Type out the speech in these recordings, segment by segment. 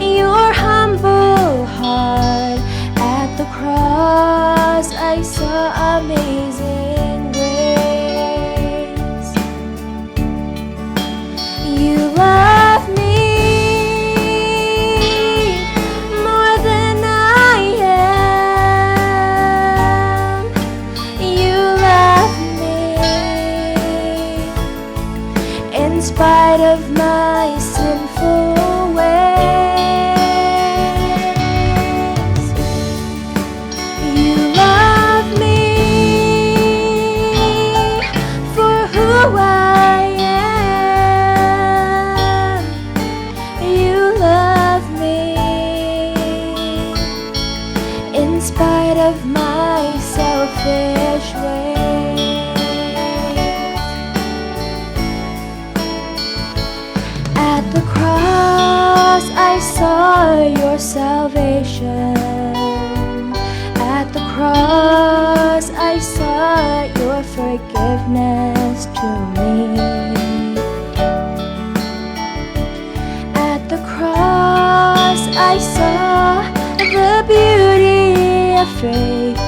your humble heart. At the cross I saw amazing grace. You love me more than I am. You love me in spite of my sinful ways. You love me for who I am. You love me in spite of my selfish ways. At the cross I saw your salvation. At the cross I saw your forgiveness to me. At the cross I saw the beauty of faith.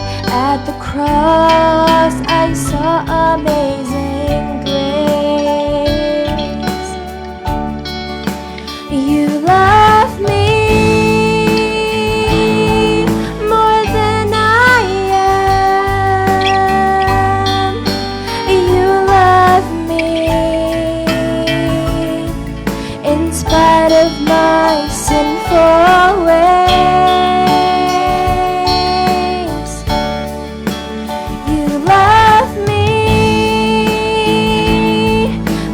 At the cross I saw amazing grace. You love me more than I am. You love me in spite of my sinful ways. You love me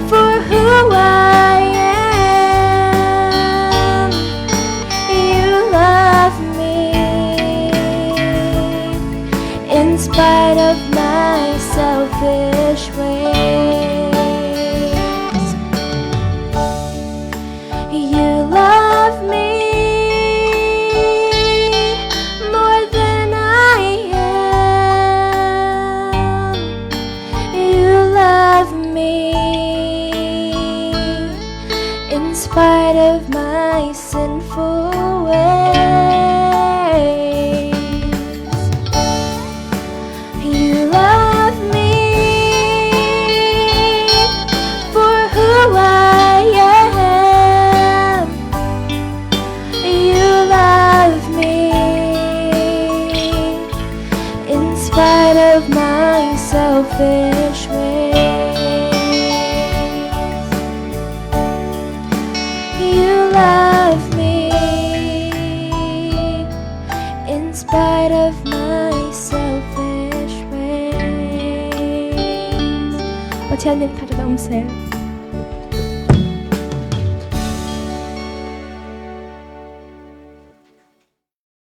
for who I am. You love me in spite of my selfish ways. You love me more than I am. You love me in spite of my sinful ways. You love me for who I am. You love me in spite of my selfish ways. You love me in spite of my selfish ways. 我亲爱的，他知道我们谁？